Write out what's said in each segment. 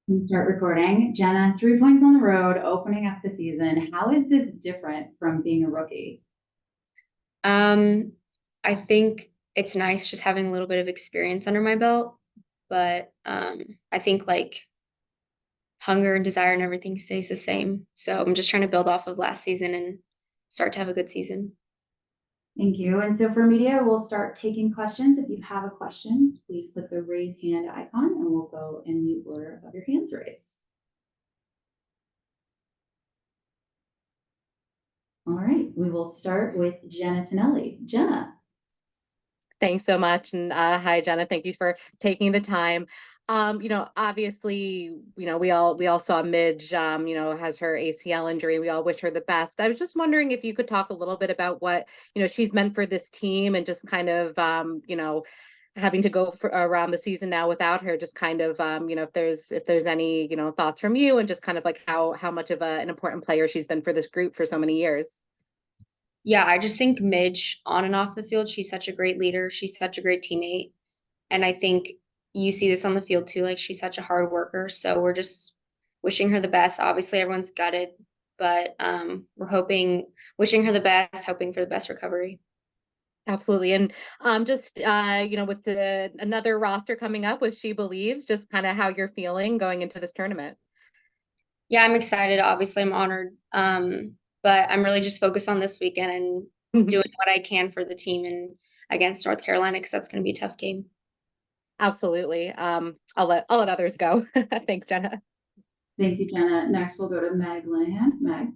And start recording. Jenna, 3 points on the road, opening up the season. How is this different from being a rookie? Um, I think it's nice just having a little bit of experience under my belt, but I think like hunger and desire and everything stays the same. So I'm just trying to build off of last season and start to have a good season. Thank you. And so for media, we'll start taking questions. If you have a question, please click the raise hand icon and we'll go in the order of your hands raised. All right, we will start with Jenna Tinelli. Jenna. Thanks so much. And hi, Jenna. Thank you for taking the time. Obviously, we all saw Midge, has her ACL injury. We all wish her the best. I was just wondering if you could talk a little bit about what, she's meant for this team and just kind of, having to go around the season now without her, just kind of, if there's any, thoughts from you and just kind of like how much of an important player she's been for this group for so many years. Yeah, I just think Midge on and off the field, she's such a great leader. She's such a great teammate. And I think you see this on the field too. Like she's such a hard worker. So we're just wishing her the best. Obviously, everyone's gutted, but we're wishing her the best, hoping for the best recovery. Absolutely. And just with another roster coming up with She Believes, just kind of how you're feeling going into this tournament. Yeah, I'm excited. Obviously, I'm honored. But I'm really just focused on this weekend and doing what I can for the team and against North Carolina because that's going to be a tough game. Absolutely. I'll let others go. Thanks, Jenna. Thank you, Jenna. Next, we'll go to Meg Linehan. Meg.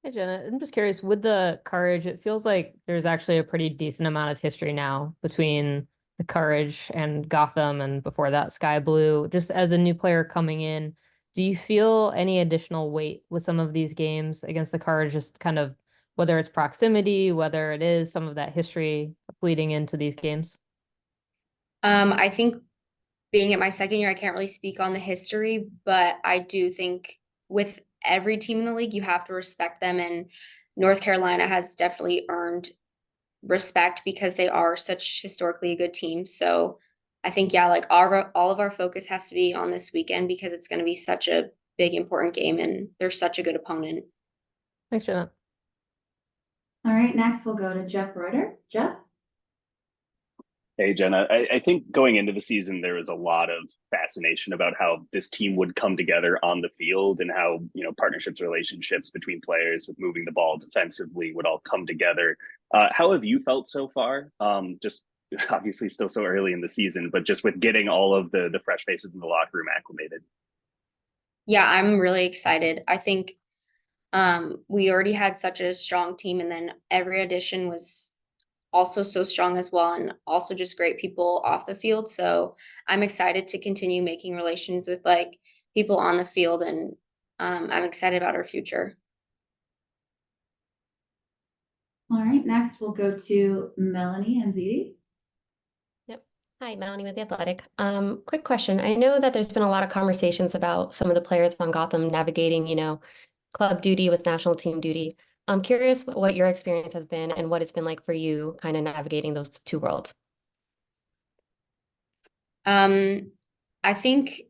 Hey Jenna, I'm just curious, with the Courage, it feels like there's actually a pretty decent amount of history now between the Courage and Gotham and before that Sky Blue. Just as a new player coming in, do you feel any additional weight with some of these games against the Courage, just kind of whether it's proximity, whether it is some of that history bleeding into these games? I think being at my second year, I can't really speak on the history, but I do think with every team in the league, you have to respect them. And North Carolina has definitely earned respect because they are such historically a good team. So I think, yeah, like all of our focus has to be on this weekend because it's going to be such a big, important game and they're such a good opponent. Thanks, Jenna. All right, next we'll go to Jeff Reuter. Jeff. Hey, Jenna. I think going into the season, there was a lot of fascination about how this team would come together on the field and how, partnerships, relationships between players with moving the ball defensively would all come together. How have you felt so far? Just obviously still so early in the season, but just with getting all of the fresh faces in the locker room acclimated. Yeah, I'm really excited. I think we already had such a strong team, and then every addition was also so strong as well, and also just great people off the field. So I'm excited to continue making relations with like people on the field, and I'm excited about our future. All right, next we'll go to Melanie and Ziti. Yep. Hi, Melanie with The Athletic. Quick question. I know that there's been a lot of conversations about some of the players on Gotham navigating, club duty with national team duty. I'm curious what your experience has been and what it's been like for you kind of navigating those two worlds. Um, I think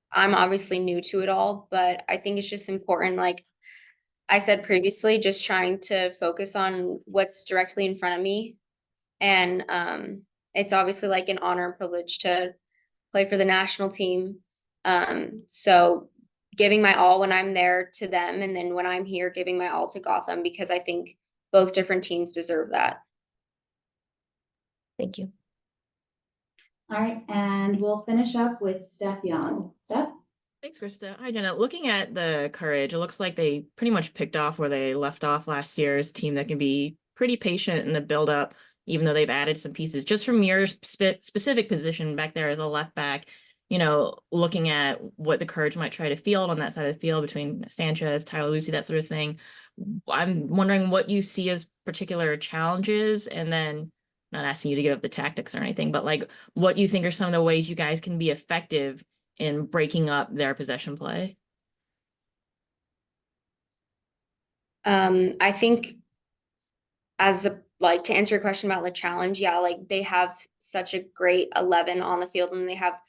I'm obviously new to it all, but I think it's just important, like I said previously, just trying to focus on what's directly in front of me. And it's obviously like an honor and privilege to play for the national team. So giving my all when I'm there to them, and then when I'm here, giving my all to Gotham because I think both different teams deserve that. Thank you. All right, and we'll finish up with Steph Young. Steph? Thanks, Krista. Hi, Jenna. Looking at the Courage, it looks like they pretty much picked off where they left off last year's team that can be pretty patient in the build-up, even though they've added some pieces. Just from your specific position back there as a left back, looking at what the Courage might try to field on that side of the field between Sanchez, Tyler Lucy, that sort of thing. I'm wondering what you see as particular challenges, and then not asking you to give up the tactics or anything, but like what you think are some of the ways you guys can be effective in breaking up their possession play. I think as a like to answer your question about the challenge, yeah, like they have such a great 11 on the field and they have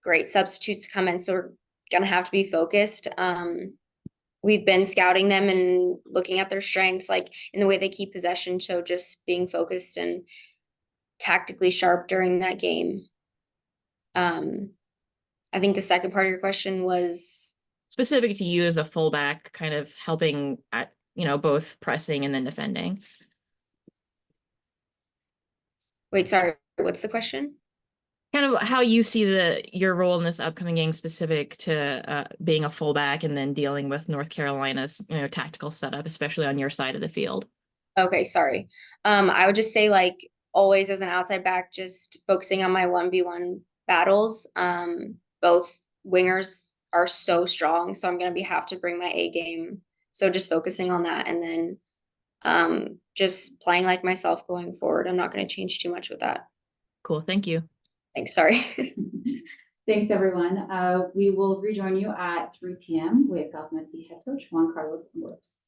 great substitutes to come in, so we're gonna have to be focused. We've been scouting them and looking at their strengths, like in the way they keep possession, so just being focused and tactically sharp during that game. I think the second part of your question was, Specific to you as a fullback, kind of helping at, both pressing and then defending. wait, sorry, what's the question? Kind of how you see your role in this upcoming game, specific to being a fullback and then dealing with North Carolina's tactical setup, especially on your side of the field. Okay, sorry. I would just say, like, always as an outside back, just focusing on my 1v1 battles. Both wingers are so strong, so I'm gonna have to bring my A game. So just focusing on that, and then just playing like myself going forward. I'm not gonna change too much with that. Cool, thank you. Thanks, sorry. Thanks, everyone. We will rejoin you at 3 p.m. with Gotham FC head coach Juan Carlos Amores.